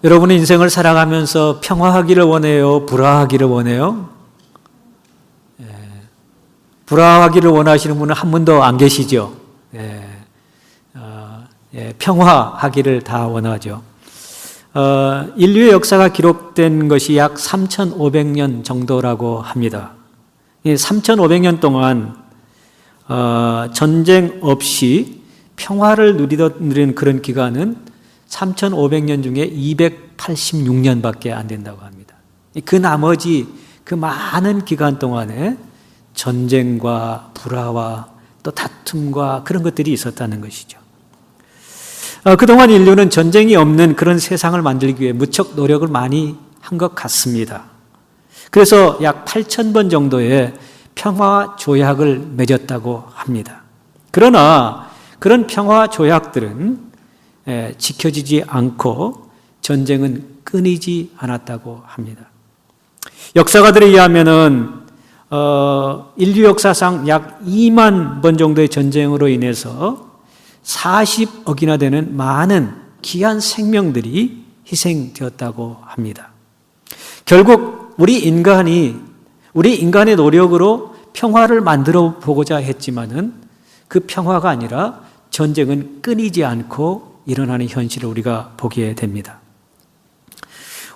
여러분의 인생을 살아가면서 평화하기를 원해요? 불화하기를 원해요? 불화하기를 원하시는 분은 한 분도 안 계시죠? 평화하기를 다 원하죠. 인류의 역사가 기록된 것이 약 3,500년 정도라고 합니다. 이 3,500년 동안 전쟁 없이 평화를 누리는 그런 기간은 3,500년 중에 286년밖에 안 된다고 합니다. 그 나머지 그 많은 기간 동안에 전쟁과 불화와 또 다툼과 그런 것들이 있었다는 것이죠. 그동안 인류는 전쟁이 없는 그런 세상을 만들기 위해 무척 노력을 많이 한 것 같습니다. 그래서 약 8,000번 정도의 평화 조약을 맺었다고 합니다. 그러나 그런 평화 조약들은 지켜지지 않고 전쟁은 끊이지 않았다고 합니다. 역사가들에 의하면은 인류 역사상 약 2만 번 정도의 전쟁으로 인해서 40억이나 되는 많은 귀한 생명들이 희생되었다고 합니다. 결국 우리 인간의 노력으로 평화를 만들어 보고자 했지만은 그 평화가 아니라 전쟁은 끊이지 않고 일어나는 현실을 우리가 보게 됩니다.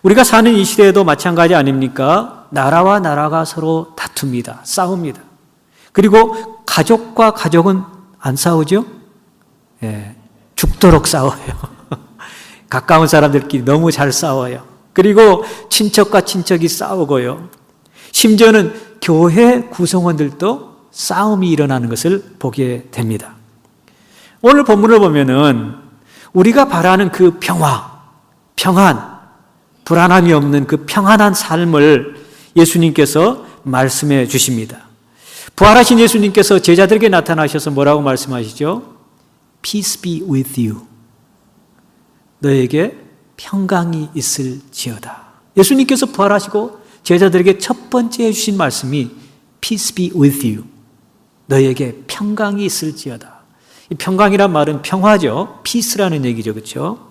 우리가 사는 이 시대에도 마찬가지 아닙니까? 나라와 나라가 서로 다툽니다. 싸웁니다. 그리고 가족과 가족은 안 싸우죠? 죽도록 싸워요. 가까운 사람들끼리 너무 잘 싸워요. 그리고 친척과 친척이 싸우고요. 심지어는 교회 구성원들도 싸움이 일어나는 것을 보게 됩니다. 오늘 본문을 보면은 우리가 바라는 그 평안, 불안함이 없는 그 평안한 삶을 예수님께서 말씀해 주십니다. 부활하신 예수님께서 제자들에게 나타나셔서 뭐라고 말씀하시죠? Peace be with you. 너에게 평강이 있을지어다. 예수님께서 부활하시고 제자들에게 첫 번째 해주신 말씀이 Peace be with you. 너에게 평강이 있을지어다. 이 평강이란 말은 평화죠. peace라는 얘기죠. 그렇죠?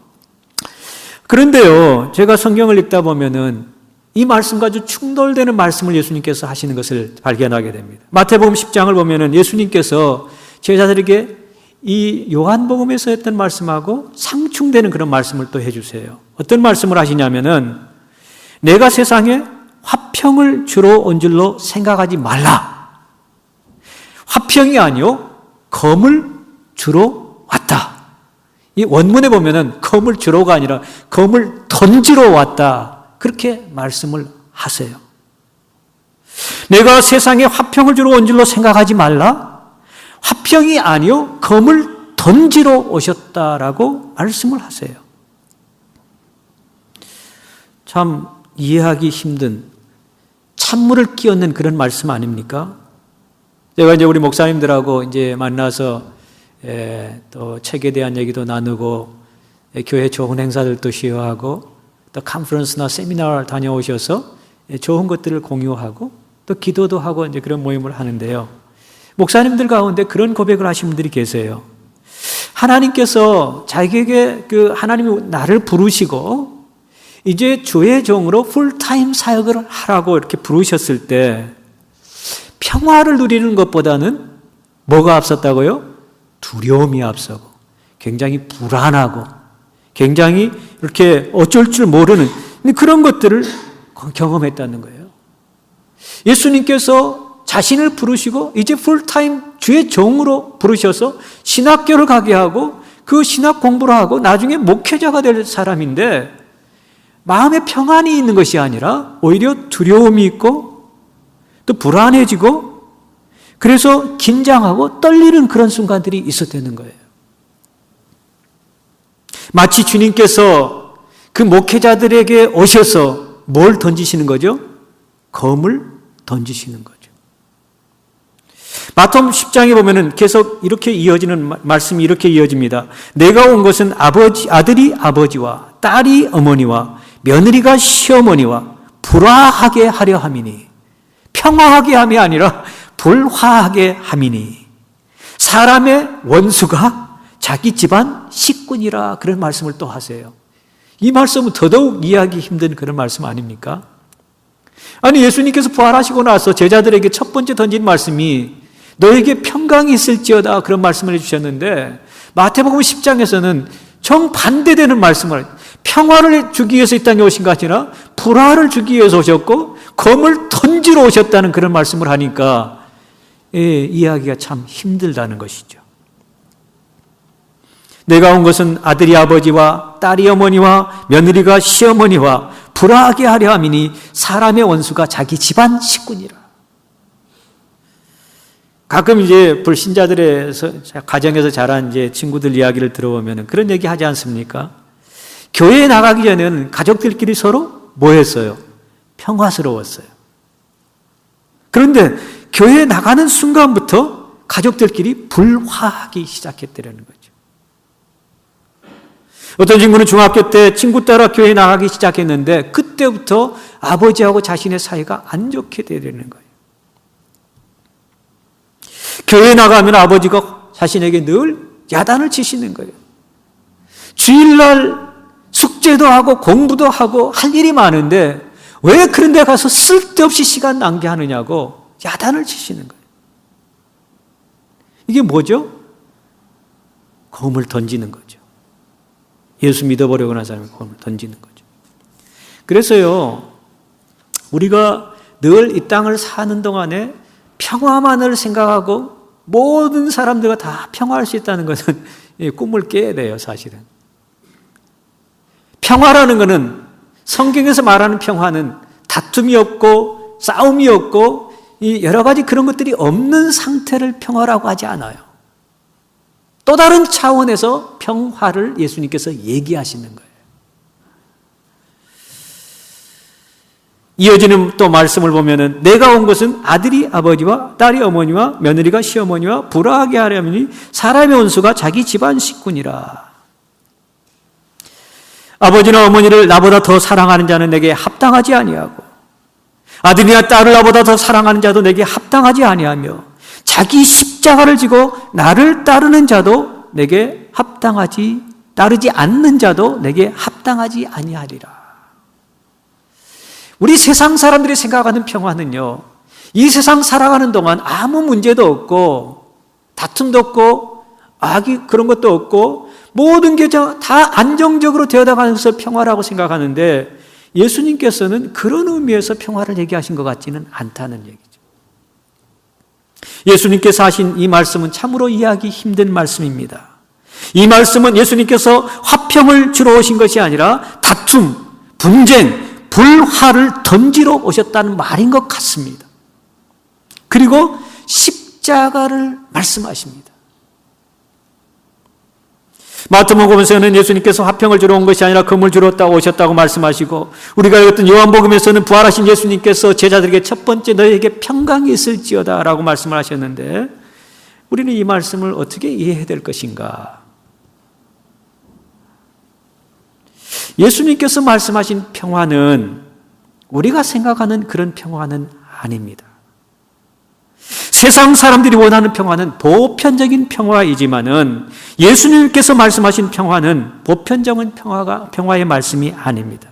그런데요, 제가 성경을 읽다 보면은 이 말씀과 아주 충돌되는 말씀을 예수님께서 하시는 것을 발견하게 됩니다. 마태복음 10장을 보면은 예수님께서 제자들에게 이 요한복음에서 했던 말씀하고 상충되는 그런 말씀을 또 해주세요. 어떤 말씀을 하시냐면은 내가 세상에 화평을 주러 온 줄로 생각하지 말라. 화평이 아니요 검을 주러 왔다. 이 원문에 보면은 검을 주러가 아니라 검을 던지러 왔다. 그렇게 말씀을 하세요. 내가 세상에 화평을 주러 온 줄로 생각하지 말라. 화평이 아니요 검을 던지러 오셨다라고 말씀을 하세요. 참 이해하기 힘든 찬물을 끼얹는 그런 말씀 아닙니까? 제가 이제 우리 목사님들하고 이제 만나서 또 책에 대한 얘기도 나누고 교회 좋은 행사들도 시효하고 또 컨퍼런스나 세미나를 다녀오셔서 좋은 것들을 공유하고 또 기도도 하고 이제 그런 모임을 하는데요. 목사님들 가운데 그런 고백을 하신 분들이 계세요. 하나님께서 자기에게 하나님이 나를 부르시고 이제 주의 종으로 풀타임 사역을 하라고 이렇게 부르셨을 때 평화를 누리는 것보다는 뭐가 앞섰다고요? 두려움이 앞서고 굉장히 불안하고 굉장히 이렇게 어쩔 줄 모르는 그런 것들을 경험했다는 거예요. 예수님께서 자신을 부르시고 이제 풀타임 주의 종으로 부르셔서 신학교를 가게 하고 그 신학 공부를 하고 나중에 목회자가 될 사람인데 마음에 평안이 있는 것이 아니라 오히려 두려움이 있고 또 불안해지고 그래서 긴장하고 떨리는 그런 순간들이 있었다는 거예요. 마치 주님께서 그 목회자들에게 오셔서 뭘 던지시는 거죠? 검을 던지시는 거죠. 마태복음 10장에 보면은 계속 이렇게 이어지는 말씀이 이렇게 이어집니다. 내가 온 것은 아들이 아버지와 딸이 어머니와 며느리가 시어머니와 불화하게 하려 함이니 평화하게 함이 아니라 불화하게 함이니 사람의 원수가 자기 집안 식군이라 그런 말씀을 또 하세요. 이 말씀은 더더욱 이해하기 힘든 그런 말씀 아닙니까? 아니, 예수님께서 부활하시고 나서 제자들에게 첫 번째 던진 말씀이 너에게 평강이 있을지어다, 그런 말씀을 해주셨는데, 마태복음 10장에서는 정반대되는 말씀을, 평화를 주기 위해서 이 땅에 오신 것이 아니라 불화를 주기 위해서 오셨고 검을 던지러 오셨다는 그런 말씀을 하니까 이해하기가 참 힘들다는 것이죠. 내가 온 것은 아들이 아버지와 딸이 어머니와 며느리가 시어머니와 불화하게 하려 함이니 사람의 원수가 자기 집안 식구니라. 가끔 이제 불신자들의 가정에서 자란 이제 친구들 이야기를 들어보면 그런 얘기 하지 않습니까? 교회에 나가기 전에는 가족들끼리 서로 뭐 했어요? 평화스러웠어요. 그런데 교회에 나가는 순간부터 가족들끼리 불화하기 시작했다는 거죠. 어떤 친구는 중학교 때 친구 따라 교회에 나가기 시작했는데 그때부터 아버지하고 자신의 사이가 안 좋게 되는 거예요. 교회에 나가면 아버지가 자신에게 늘 야단을 치시는 거예요. 주일날 숙제도 하고 공부도 하고 할 일이 많은데 왜 그런 데 가서 쓸데없이 시간 낭비하느냐고 야단을 치시는 거예요. 이게 뭐죠? 검을 던지는 거죠. 예수 믿어보려고 하는 사람이 검을 던지는 거죠. 그래서요, 우리가 늘 이 땅을 사는 동안에 평화만을 생각하고 모든 사람들과 다 평화할 수 있다는 것은 꿈을 깨야 돼요, 사실은. 평화라는 것은, 성경에서 말하는 평화는 다툼이 없고 싸움이 없고 여러 가지 그런 것들이 없는 상태를 평화라고 하지 않아요. 또 다른 차원에서 평화를 예수님께서 얘기하시는 거예요. 이어지는 또 말씀을 보면은 내가 온 것은 아들이 아버지와 딸이 어머니와 며느리가 시어머니와 불화하게 하려니 사람의 원수가 자기 집안 식구니라. 아버지나 어머니를 나보다 더 사랑하는 자는 내게 합당하지 아니하고 아들이나 딸을 나보다 더 사랑하는 자도 내게 합당하지 아니하며 자기 십자가를 지고 나를 따르는 자도 내게 따르지 않는 자도 내게 합당하지 아니하리라. 우리 세상 사람들이 생각하는 평화는요, 이 세상 살아가는 동안 아무 문제도 없고 다툼도 없고 악이 그런 것도 없고 모든 게 다 안정적으로 되어가는 것을 평화라고 생각하는데 예수님께서는 그런 의미에서 평화를 얘기하신 것 같지는 않다는 얘기죠. 예수님께서 하신 이 말씀은 참으로 이해하기 힘든 말씀입니다. 이 말씀은 예수님께서 화평을 주러 오신 것이 아니라 다툼, 분쟁, 불화를 던지러 오셨다는 말인 것 같습니다. 그리고 십자가를 말씀하십니다. 마태복음에서는 예수님께서 화평을 주러 온 것이 아니라 금을 주러 오셨다고 말씀하시고 우리가 읽었던 요한복음에서는 부활하신 예수님께서 제자들에게 첫 번째 너희에게 평강이 있을지어다 라고 말씀을 하셨는데 우리는 이 말씀을 어떻게 이해해야 될 것인가? 예수님께서 말씀하신 평화는 우리가 생각하는 그런 평화는 아닙니다. 세상 사람들이 원하는 평화는 보편적인 평화이지만은 예수님께서 말씀하신 평화는 보편적인 평화의 말씀이 아닙니다.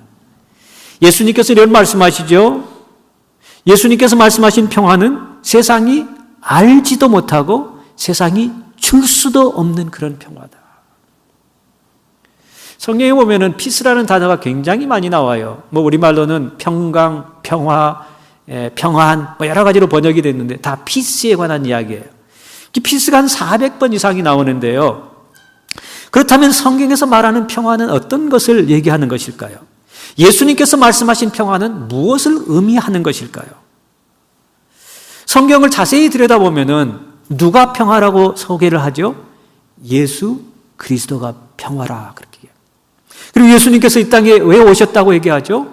예수님께서 이런 말씀하시죠. 예수님께서 말씀하신 평화는 세상이 알지도 못하고 세상이 줄 수도 없는 그런 평화다. 성경에 보면은 피스라는 단어가 굉장히 많이 나와요. 우리말로는 평강, 평화, 평안, 여러 가지로 번역이 됐는데 다 피스에 관한 이야기예요. 피스가 한 400번 이상이 나오는데요. 그렇다면 성경에서 말하는 평화는 어떤 것을 얘기하는 것일까요? 예수님께서 말씀하신 평화는 무엇을 의미하는 것일까요? 성경을 자세히 들여다보면은 누가 평화라고 소개를 하죠? 예수 그리스도가 평화라 그렇게 얘기해요. 그리고 예수님께서 이 땅에 왜 오셨다고 얘기하죠?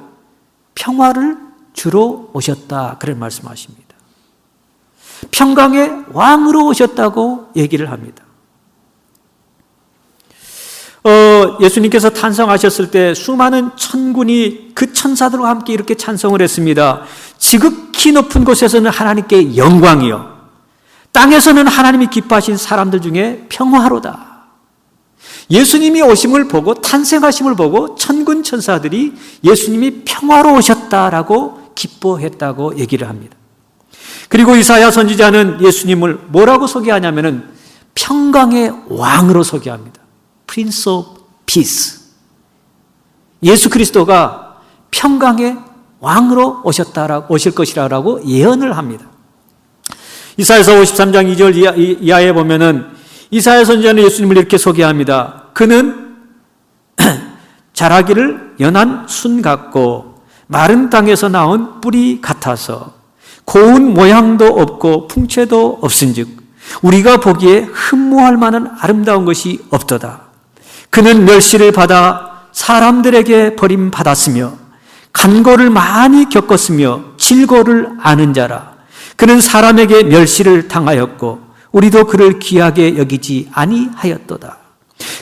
평화를 주러 오셨다 그런 말씀하십니다. 평강의 왕으로 오셨다고 얘기를 합니다. 예수님께서 탄생하셨을 때 수많은 천군이 그 천사들과 함께 이렇게 찬송을 했습니다. 지극히 높은 곳에서는 하나님께 영광이요 땅에서는 하나님이 기뻐하신 사람들 중에 평화로다. 예수님이 오심을 보고 탄생하심을 보고 천군 천사들이 예수님이 평화로 오셨다라고 기뻐했다고 얘기를 합니다. 그리고 이사야 선지자는 예수님을 뭐라고 소개하냐면은 평강의 왕으로 소개합니다. Prince of Peace. 예수 그리스도가 평강의 왕으로 오실 것이라고 예언을 합니다. 이사야서 53장 2절 이하에 보면은 이사야 선지자는 예수님을 이렇게 소개합니다. 그는 자라기를 연한 순 같고 마른 땅에서 나온 뿌리 같아서 고운 모양도 없고 풍채도 없은즉 우리가 보기에 흠모할 만한 아름다운 것이 없도다. 그는 멸시를 받아 사람들에게 버림받았으며 간고를 많이 겪었으며 질고를 아는 자라. 그는 사람에게 멸시를 당하였고 우리도 그를 귀하게 여기지 아니하였도다.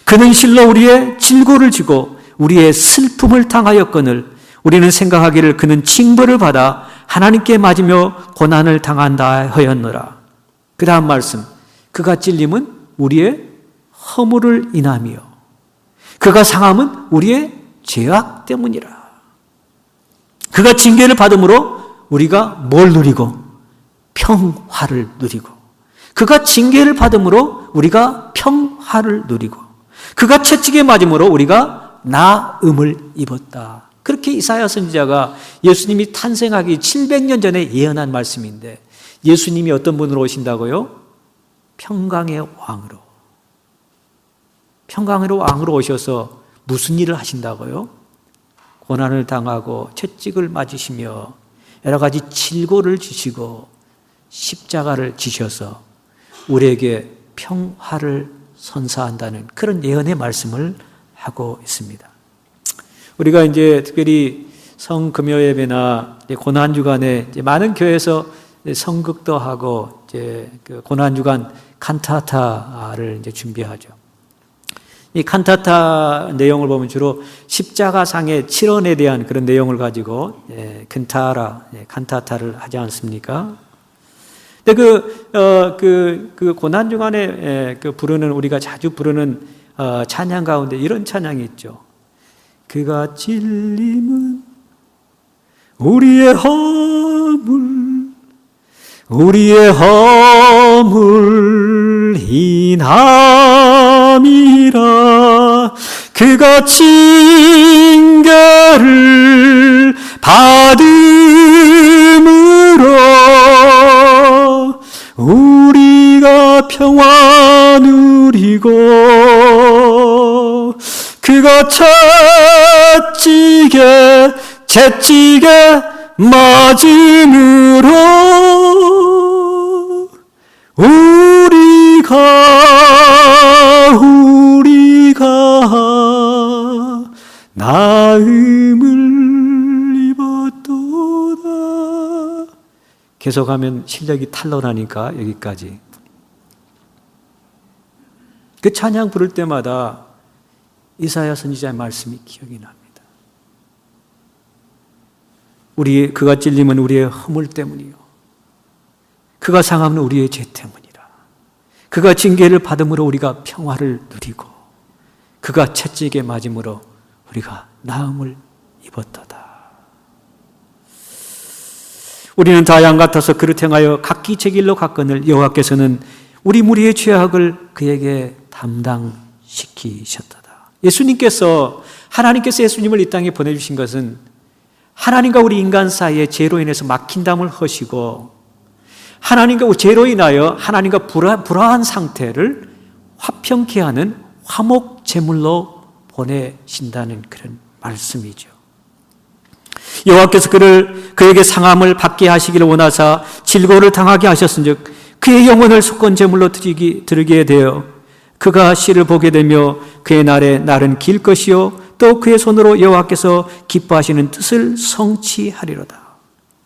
그는 실로 우리의 질고를 지고 우리의 슬픔을 당하였거늘 우리는 생각하기를 그는 징벌을 받아 하나님께 맞으며 고난을 당한다 하였노라. 그 다음 말씀, 그가 찔림은 우리의 허물을 인하며 그가 상함은 우리의 죄악 때문이라. 그가 징계를 받음으로 우리가 뭘 누리고? 평화를 누리고. 그가 징계를 받음으로 우리가 평화를 누리고 그가 채찍에 맞음으로 우리가 나음을 입었다. 그렇게 이사야 선지자가 예수님이 탄생하기 700년 전에 예언한 말씀인데 예수님이 어떤 분으로 오신다고요? 평강의 왕으로. 평강의 왕으로 오셔서 무슨 일을 하신다고요? 고난을 당하고 채찍을 맞으시며 여러 가지 질고를 지시고 십자가를 지셔서 우리에게 평화를 선사한다는 그런 예언의 말씀을 하고 있습니다. 우리가 이제 특별히 성금요 예배나 고난 주간에 많은 교회에서 성극도 하고 이제 그 고난 주간 칸타타를 이제 준비하죠. 이 칸타타 내용을 보면 주로 십자가상의 칠언에 대한 그런 내용을 가지고 칸타타를 하지 않습니까? 근데 그 고난 주간에 부르는 우리가 자주 부르는 찬양 가운데 이런 찬양이 있죠. 그가 찔림은 우리의 허물 인함이라. 그가 징계를 받음으로 우리가 평화 누리고 그가 채찍에 맞음으로 우리가 나음을 입었도다. 계속하면 실력이 탄로나니까 여기까지. 그 찬양 부를 때마다 이사야 선지자의 말씀이 기억이 납니다. 그가 찔림은 우리의 허물 때문이요 그가 상함은 우리의 죄 때문이라. 그가 징계를 받음으로 우리가 평화를 누리고 그가 채찍에 맞음으로 우리가 나음을 입었도다. 우리는 다 양 같아서 그릇 행하여 각기 제 길로 갔거늘 여호와께서는 우리 무리의 죄악을 그에게 담당시키셨도다. 하나님께서 예수님을 이 땅에 보내주신 것은 하나님과 우리 인간 사이에 죄로 인해서 막힌담을 허시고 하나님과 죄로 인하여 하나님과 불화한 상태를 화평케 하는 화목 제물로 보내신다는 그런 말씀이죠. 여호와께서 그에게 상함을 받게 하시기를 원하사 질고를 당하게 하셨은즉 그의 영혼을 속건 제물로 드리게 되어 그가 씨를 보게 되며 그의 날은 길 것이요 또 그의 손으로 여호와께서 기뻐하시는 뜻을 성취하리로다.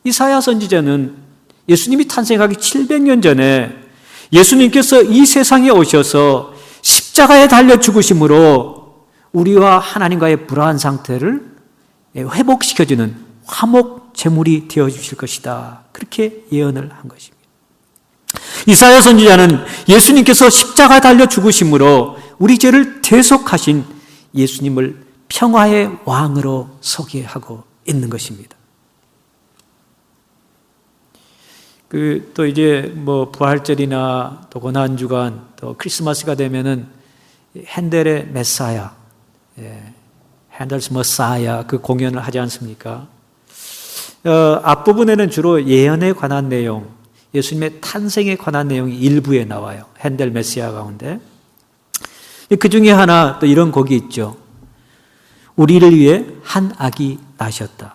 이사야 선지자는 예수님이 탄생하기 700년 전에 예수님께서 이 세상에 오셔서 십자가에 달려 죽으심으로 우리와 하나님과의 불화한 상태를 회복시켜주는 화목 제물이 되어주실 것이다. 그렇게 예언을 한 것입니다. 이사야 선지자는 예수님께서 십자가 달려 죽으심으로 우리 죄를 대속하신 예수님을 평화의 왕으로 소개하고 있는 것입니다. 또 이제 부활절이나 또 고난주간 또 크리스마스가 되면은 핸델의 메사야, 핸델스 머사야 그 공연을 하지 않습니까? 앞부분에는 주로 예언에 관한 내용, 예수님의 탄생에 관한 내용이 일부에 나와요. 핸델 메시아 가운데. 그 중에 하나 또 이런 곡이 있죠. 우리를 위해 한 아기 나셨다.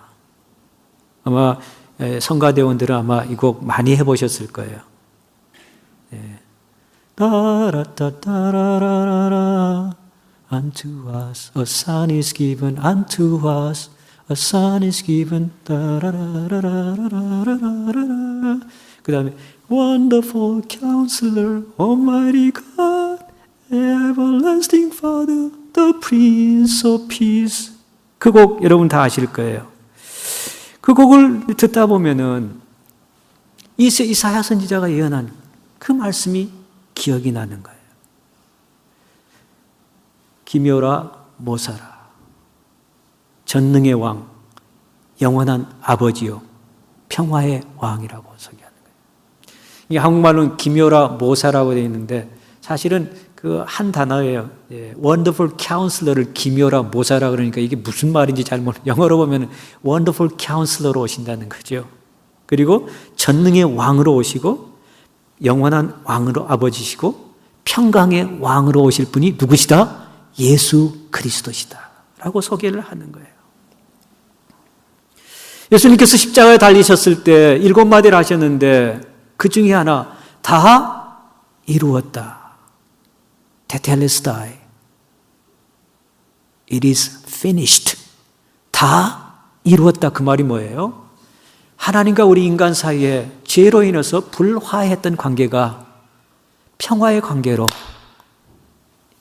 아마 성가대원들은 아마 이 곡 많이 해보셨을 거예요. 따라따따라라라 Unto us a son is given, unto us a son is given. 따라라라라라라라라. 그 다음에 Wonderful Counselor, Almighty God, Everlasting Father, The Prince of Peace. 그 곡 여러분 다 아실 거예요. 그 곡을 듣다 보면은 이사야 선지자가 예언한 그 말씀이 기억이 나는 거예요. 기묘라 모사라, 전능의 왕, 영원한 아버지요, 평화의 왕이라고 소개하는 거예요. 이게 한국말로는 기묘라 모사라고 되어 있는데 사실은 그 한 단어예요. Wonderful Counselor를 기묘라 모사라 그러니까 이게 무슨 말인지 잘 모르겠어요. 영어로 보면 Wonderful Counselor로 오신다는 거죠. 그리고 전능의 왕으로 오시고 영원한 왕으로 아버지시고 평강의 왕으로 오실 분이 누구시다? 예수 그리스도시다 라고 소개를 하는 거예요. 예수님께서 십자가에 달리셨을 때 7마디를 하셨는데 그 중에 하나 다 이루었다. 테텔레스타이. It is finished. 다 이루었다. 그 말이 뭐예요? 하나님과 우리 인간 사이에 죄로 인해서 불화했던 관계가 평화의 관계로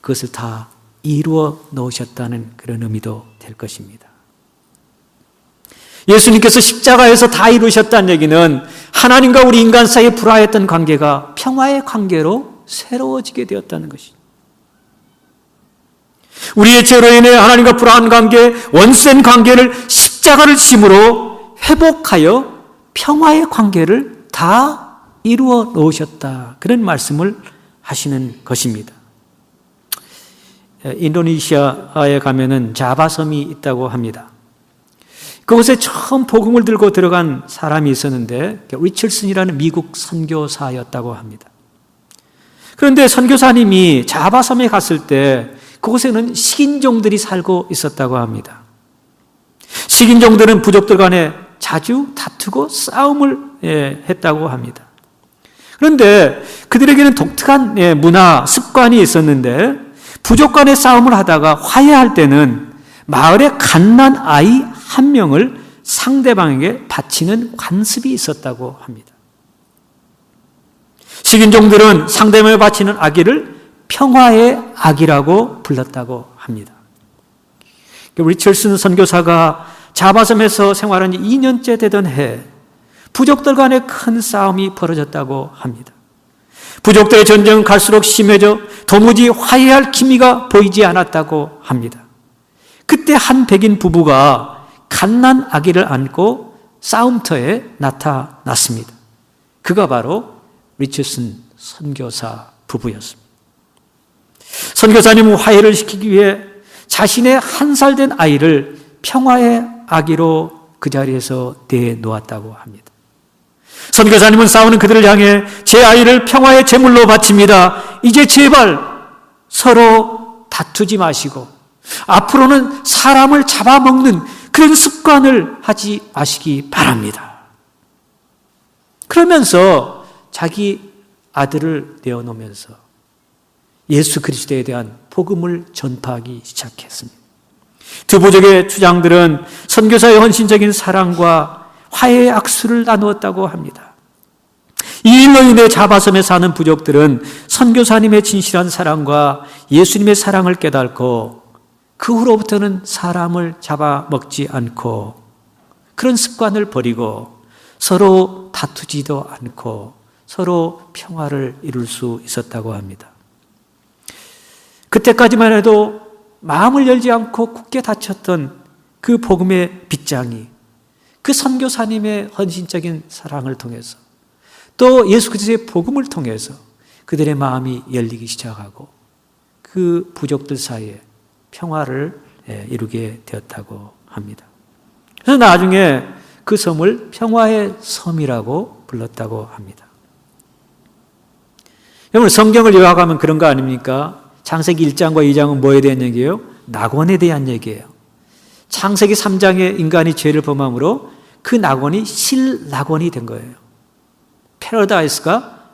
그것을 다 이루어 놓으셨다는 그런 의미도 될 것입니다. 예수님께서 십자가에서 다 이루셨다는 얘기는 하나님과 우리 인간 사이에 불화했던 관계가 평화의 관계로 새로워지게 되었다는 것입니다. 우리의 죄로 인해 하나님과 불화한 관계, 원센 관계를 십자가를 심으로 회복하여 평화의 관계를 다 이루어 놓으셨다. 그런 말씀을 하시는 것입니다. 인도네시아에 가면은 자바섬이 있다고 합니다. 그곳에 처음 복음을 들고 들어간 사람이 있었는데 리처슨이라는 미국 선교사였다고 합니다. 그런데 선교사님이 자바섬에 갔을 때 그곳에는 식인종들이 살고 있었다고 합니다. 식인종들은 부족들 간에 자주 다투고 싸움을 했다고 합니다. 그런데 그들에게는 독특한 문화, 습관이 있었는데 부족 간의 싸움을 하다가 화해할 때는 마을의 갓난 아이 한 명을 상대방에게 바치는 관습이 있었다고 합니다. 식인종들은 상대방에게 바치는 아기를 평화의 아기라고 불렀다고 합니다. 리처슨 선교사가 자바섬에서 생활한 지 2년째 되던 해 부족들 간의 큰 싸움이 벌어졌다고 합니다. 부족들의 전쟁은 갈수록 심해져 도무지 화해할 기미가 보이지 않았다고 합니다. 그때 한 백인 부부가 갓난 아기를 안고 싸움터에 나타났습니다. 그가 바로 리처슨 선교사 부부였습니다. 선교사님은 화해를 시키기 위해 자신의 1살 된 아이를 평화의 아기로 그 자리에서 내놓았다고 합니다. 선교사님은 싸우는 그들을 향해 제 아이를 평화의 제물로 바칩니다. 이제 제발 서로 다투지 마시고 앞으로는 사람을 잡아먹는 그런 습관을 하지 마시기 바랍니다. 그러면서 자기 아들을 내어놓으면서 예수 그리스도에 대한 복음을 전파하기 시작했습니다. 두 부족의 주장들은 선교사의 헌신적인 사랑과 화해의 악수를 나누었다고 합니다. 이 일로 인해 자바섬에 사는 부족들은 선교사님의 진실한 사랑과 예수님의 사랑을 깨닫고 그 후로부터는 사람을 잡아먹지 않고 그런 습관을 버리고 서로 다투지도 않고 서로 평화를 이룰 수 있었다고 합니다. 그때까지만 해도 마음을 열지 않고 굳게 닫혔던 그 복음의 빗장이 그 선교사님의 헌신적인 사랑을 통해서 또 예수 그리스도의 복음을 통해서 그들의 마음이 열리기 시작하고 그 부족들 사이에 평화를 이루게 되었다고 합니다. 그래서 나중에 그 섬을 평화의 섬이라고 불렀다고 합니다. 여러분, 성경을 요약하면 그런 거 아닙니까? 창세기 1장과 2장은 뭐에 대한 얘기예요? 낙원에 대한 얘기예요. 창세기 3장에 인간이 죄를 범함으로 그 낙원이 실낙원이 된 거예요. 패러다이스가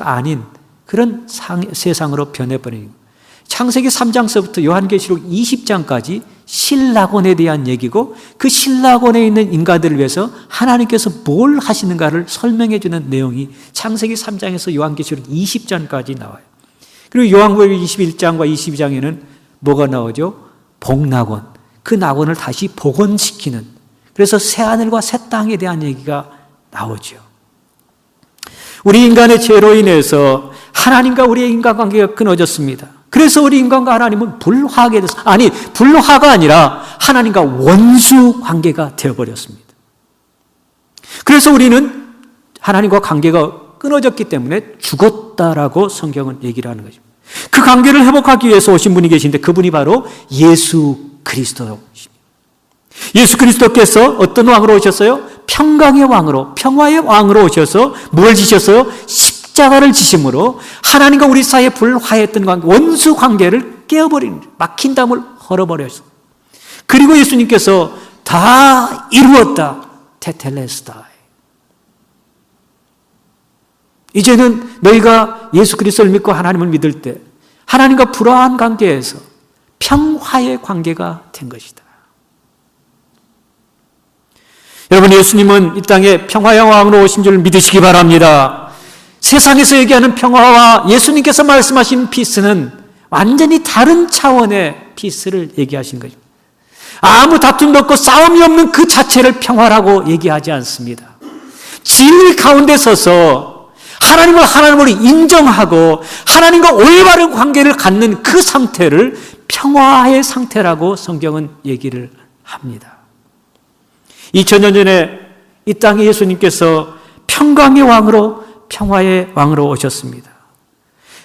아닌 그런 세상으로 변해버린 거예요. 창세기 3장서부터 요한계시록 20장까지 실낙원에 대한 얘기고 그 실낙원에 있는 인간들을 위해서 하나님께서 뭘 하시는가를 설명해 주는 내용이 창세기 3장에서 요한계시록 20장까지 나와요. 그리고 요한복음 21장과 22장에는 뭐가 나오죠? 복낙원. 그 낙원을 다시 복원시키는, 그래서 새하늘과 새 땅에 대한 얘기가 나오죠. 우리 인간의 죄로 인해서 하나님과 우리의 인간관계가 끊어졌습니다. 그래서 우리 인간과 하나님은 불화하게 됐어요. 아니, 불화가 아니라 하나님과 원수 관계가 되어버렸습니다. 그래서 우리는 하나님과 관계가 끊어졌기 때문에 죽었다라고 성경은 얘기를 하는 것입니다. 그 관계를 회복하기 위해서 오신 분이 계신데 그분이 바로 예수 그리스도십니다. 예수 그리스도께서 어떤 왕으로 오셨어요? 평강의 왕으로, 평화의 왕으로 오셔서 뭘 지셨어요? 십자가를 지심으로 하나님과 우리 사이에 불화했던 관계, 원수 관계를 깨어버린, 막힌 담을 헐어버렸어요. 그리고 예수님께서 다 이루었다. 테텔레스타이. 이제는 너희가 예수 그리스도를 믿고 하나님을 믿을 때 하나님과 불화한 관계에서 평화의 관계가 된 것이다. 여러분, 예수님은 이 땅에 평화의 왕으로 오신 줄 믿으시기 바랍니다. 세상에서 얘기하는 평화와 예수님께서 말씀하신 피스는 완전히 다른 차원의 피스를 얘기하신 것입니다. 아무 다툼도 없고 싸움이 없는 그 자체를 평화라고 얘기하지 않습니다. 진리 가운데 서서 하나님을 인정하고 하나님과 올바른 관계를 갖는 그 상태를 평화의 상태라고 성경은 얘기를 합니다. 2000년 전에 이 땅에 예수님께서 평강의 왕으로, 평화의 왕으로 오셨습니다.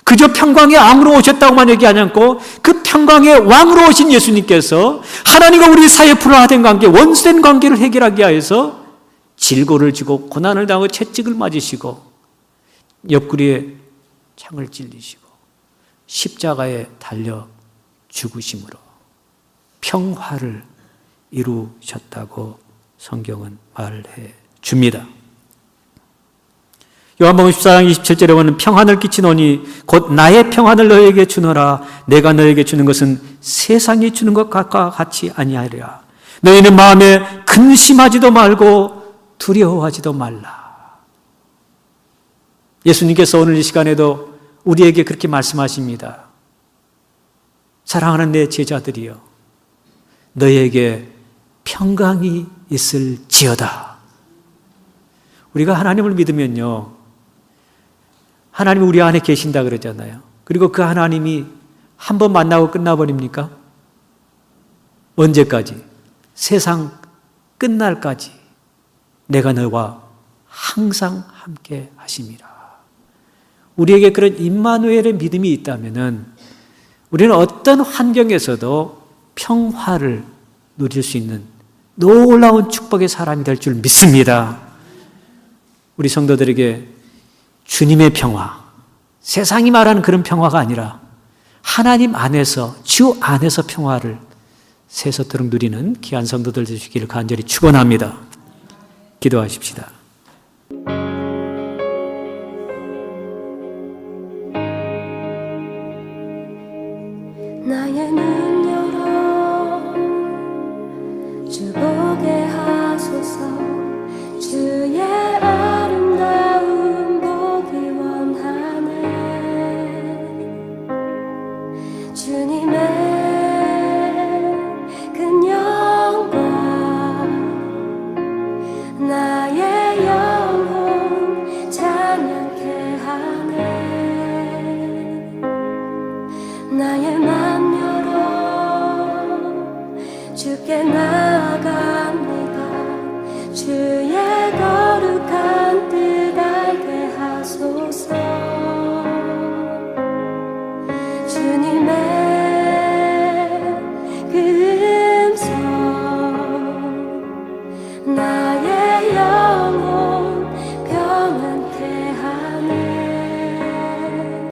그저 평강의 왕으로 오셨다고만 얘기하지 않고 그 평강의 왕으로 오신 예수님께서 하나님과 우리 사이에 불화된 관계, 원수된 관계를 해결하기 위해서 질고를 지고 고난을 당하고 채찍을 맞으시고 옆구리에 창을 찔리시고 십자가에 달려 죽으심으로 평화를 이루셨다고 성경은 말해 줍니다. 요한복음 14장 27절에 보면 평안을 끼치노니 곧 나의 평안을 너에게 주노라. 내가 너에게 주는 것은 세상이 주는 것과 같이 아니하리라. 너희는 마음에 근심하지도 말고 두려워하지도 말라. 예수님께서 오늘 이 시간에도 우리에게 그렇게 말씀하십니다. 사랑하는 내 제자들이여, 너희에게 평강이 있을지어다. 우리가 하나님을 믿으면요, 하나님이 우리 안에 계신다 그러잖아요. 그리고 그 하나님이 한 번 만나고 끝나버립니까? 언제까지? 세상 끝날까지 내가 너와 항상 함께 하심이라. 우리에게 그런 임마누엘의 믿음이 있다면은 우리는 어떤 환경에서도 평화를 누릴 수 있는 놀라운 축복의 사람이 될 줄 믿습니다. 우리 성도들에게 주님의 평화, 세상이 말하는 그런 평화가 아니라 하나님 안에서, 주 안에서 평화를 새서토록 누리는 귀한 성도들 되시기를 간절히 축원합니다. 기도하십시다. 나의 눈 열어 주 보게 하소서. 주의 아름다운 보기 원하네. 주님의 큰 영광 나의 내게